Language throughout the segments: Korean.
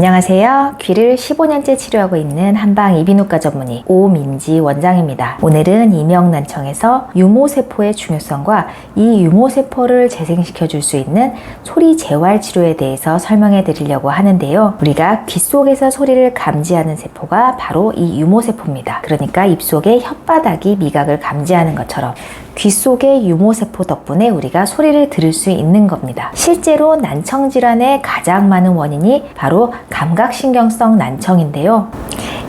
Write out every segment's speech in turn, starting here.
안녕하세요. 귀를 15년째 치료하고 있는 한방 이비인후과 전문의 오민지 원장입니다. 오늘은 이명난청에서 유모세포의 중요성과 이 유모세포를 재생시켜 줄 수 있는 소리 재활 치료에 대해서 설명해 드리려고 하는데요. 우리가 귀 속에서 소리를 감지하는 세포가 바로 이 유모세포입니다. 그러니까 입속의 혓바닥이 미각을 감지하는 것처럼 귀 속의 유모세포 덕분에 우리가 소리를 들을 수 있는 겁니다. 실제로 난청질환의 가장 많은 원인이 바로 감각신경성 난청인데요.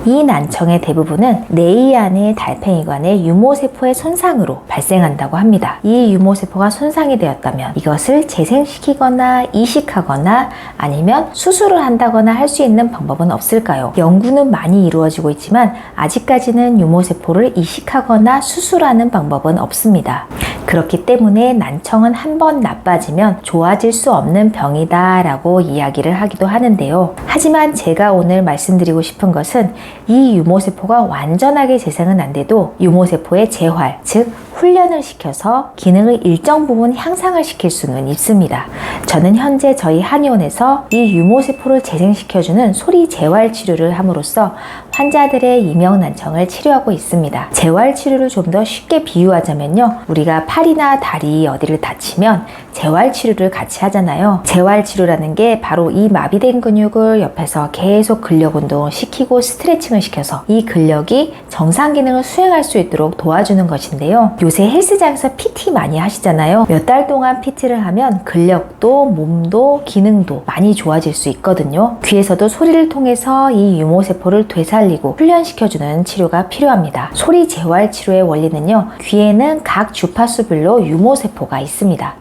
이 난청의 대부분은 뇌 안의 달팽이관의 유모세포의 손상으로 발생한다고 합니다. 이 유모세포가 손상이 되었다면 이것을 재생시키거나 이식하거나 아니면 수술을 한다거나 할 수 있는 방법은 없을까요? 연구는 많이 이루어지고 있지만 아직까지는 유모세포를 이식하거나 수술하는 방법은 없습니다. 그렇기 때문에 난청은 한번 나빠지면 좋아질 수 없는 병이다 라고 이야기를 하기도 하는데요. 하지만 제가 오늘 말씀드리고 싶은 것은 이 유모세포가 완전하게 재생은 안 돼도 유모세포의 재활, 즉 훈련을 시켜서 기능을 일정 부분 향상을 시킬 수는 있습니다. 저는 현재 저희 한의원에서 이 유모세포를 재생시켜주는 소리 재활 치료를 함으로써 환자들의 이명난청을 치료하고 있습니다. 재활 치료를 좀 더 쉽게 비유하자면요. 우리가 팔이나 다리 어디를 다치면 재활 치료를 같이 하잖아요. 재활 치료라는 게 바로 이 마비된 근육을 옆에서 계속 근력 운동을 시키고 스트레칭을 시켜서 이 근력이 정상 기능을 수행할 수 있도록 도와주는 것인데요. 요새 헬스장에서 PT 많이 하시잖아요. 몇 달 동안 PT를 하면 근력도 몸도 기능도 많이 좋아질 수 있거든요. 귀에서도 소리를 통해서 이 유모세포를 되살리고 훈련시켜주는 치료가 필요합니다. 소리 재활 치료의 원리는요. 귀에는 각 주파수별로 유모세포가 있습니다.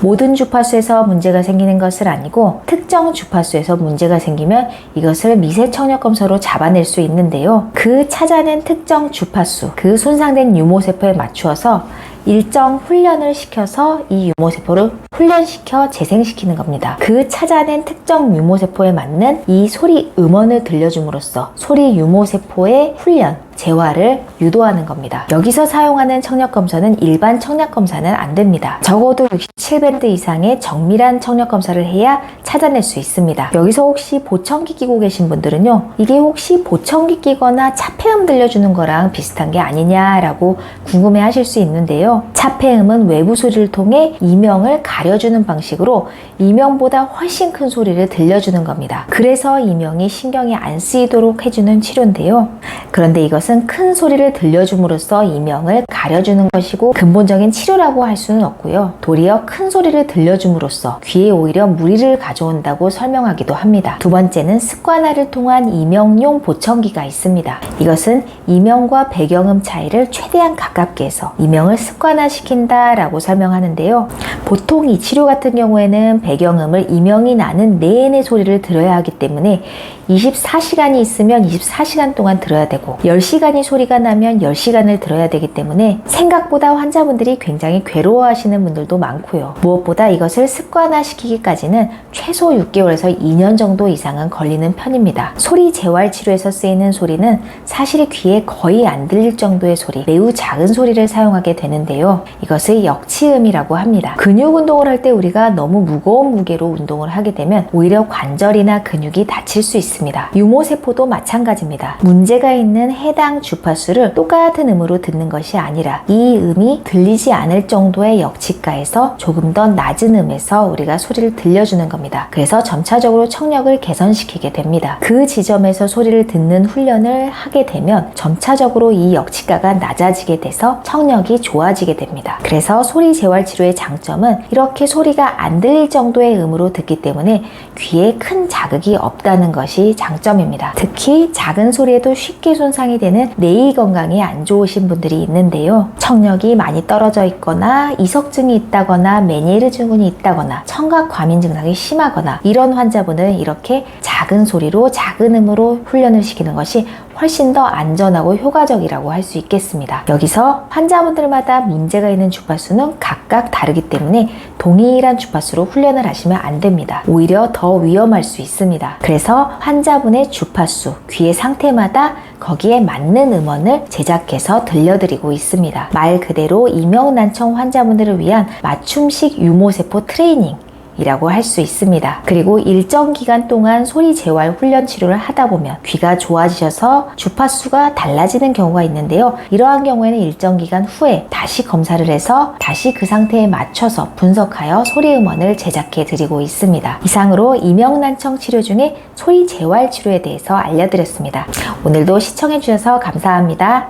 모든 주파수에서 문제가 생기는 것은 아니고 특정 주파수에서 문제가 생기면 이것을 미세청력 검사로 잡아낼 수 있는데요. 그 찾아낸 특정 주파수, 그 손상된 유모세포에 맞추어서 일정 훈련을 시켜서 이 유모세포를 훈련시켜 재생시키는 겁니다. 그 찾아낸 특정 유모세포에 맞는 이 소리 음원을 들려줌으로써 소리 유모세포의 훈련, 재활을 유도하는 겁니다. 여기서 사용하는 청력검사는 일반 청력검사는 안 됩니다. 적어도 67밴드 이상의 정밀한 청력검사를 해야 찾아낼 수 있습니다. 여기서 혹시 보청기 끼고 계신 분들은요. 이게 혹시 보청기 끼거나 차폐음 들려주는 거랑 비슷한 게 아니냐라고 궁금해 하실 수 있는데요. 차폐음은 외부 소리를 통해 이명을 가려주는 방식으로 이명보다 훨씬 큰 소리를 들려주는 겁니다. 그래서 이명이 신경이 안 쓰이도록 해주는 치료인데요. 그런데 이것은 큰 소리를 들려줌으로써 이명을 가려주는 것이고 근본적인 치료라고 할 수는 없고요. 도리어 큰 소리를 들려줌으로써 귀에 오히려 무리를 가져온다고 설명하기도 합니다. 두 번째는 습관화를 통한 이명용 보청기가 있습니다. 이것은 이명과 배경음 차이를 최대한 가깝게 해서 이명을 습관화시킨다라고 설명하는데요. 보통 이 치료 같은 경우에는 배경음을 이명이 나는 내내 소리를 들어야 하기 때문에 24시간이 있으면 24시간 동안 들어야 되고 10시간이 소리가 나면 10시간을 들어야 되기 때문에 생각보다 환자분들이 굉장히 괴로워하시는 분들도 많고요. 무엇보다 이것을 습관화시키기까지는 최소 6개월에서 2년 정도 이상은 걸리는 편입니다. 소리 재활 치료에서 쓰이는 소리는 사실 귀에 거의 안 들릴 정도의 소리, 매우 작은 소리를 사용하게 되는데요. 이것을 역치음이라고 합니다. 근육 운동을 할 때 우리가 너무 무거운 무게로 운동을 하게 되면 오히려 관절이나 근육이 다칠 수 있습니다. 유모세포도 마찬가지입니다. 문제가 있는 해당 주파수를 똑같은 음으로 듣는 것이 아니라 이 음이 들리지 않을 정도의 역치가에서 조금 더 낮은 음에서 우리가 소리를 들려주는 겁니다. 그래서 점차적으로 청력을 개선시키게 됩니다. 그 지점에서 소리를 듣는 훈련을 하게 되면 점차적으로 이 역치가가 낮아지게 돼서 청력이 좋아지게 됩니다. 그래서 소리 재활 치료의 장점은 이렇게 소리가 안 들릴 정도의 음으로 듣기 때문에 귀에 큰 자극이 없다는 것이 장점입니다. 특히 작은 소리에도 쉽게 손상이 되는 뇌 건강이 안 좋으신 분들이 있는데요. 청력이 많이 떨어져 있거나 이석증이 있다거나 메니에르 증후군이 있다거나 청각 과민 증상이 심하거나 이런 환자분은 이렇게 작은 소리로 작은 음으로 훈련을 시키는 것이 훨씬 더 안전하고 효과적이라고 할 수 있겠습니다. 여기서 환자분들마다 문제가 있는 주파수는 각각 다르기 때문에 동일한 주파수로 훈련을 하시면 안 됩니다. 오히려 더 위험할 수 있습니다. 그래서 환자분의 주파수, 귀의 상태마다 거기에 맞는 음원을 제작해서 들려드리고 있습니다. 말 그대로 이명난청 환자분들을 위한 맞춤식 유모세포 트레이닝, 증상이라고 할 수 있습니다. 그리고 일정 기간 동안 소리 재활 훈련 치료를 하다 보면 귀가 좋아지셔서 주파수가 달라지는 경우가 있는데요. 이러한 경우에는 일정 기간 후에 다시 검사를 해서 다시 그 상태에 맞춰서 분석하여 소리 음원을 제작해 드리고 있습니다. 이상으로 이명난청 치료 중에 소리 재활 치료에 대해서 알려드렸습니다. 오늘도 시청해 주셔서 감사합니다.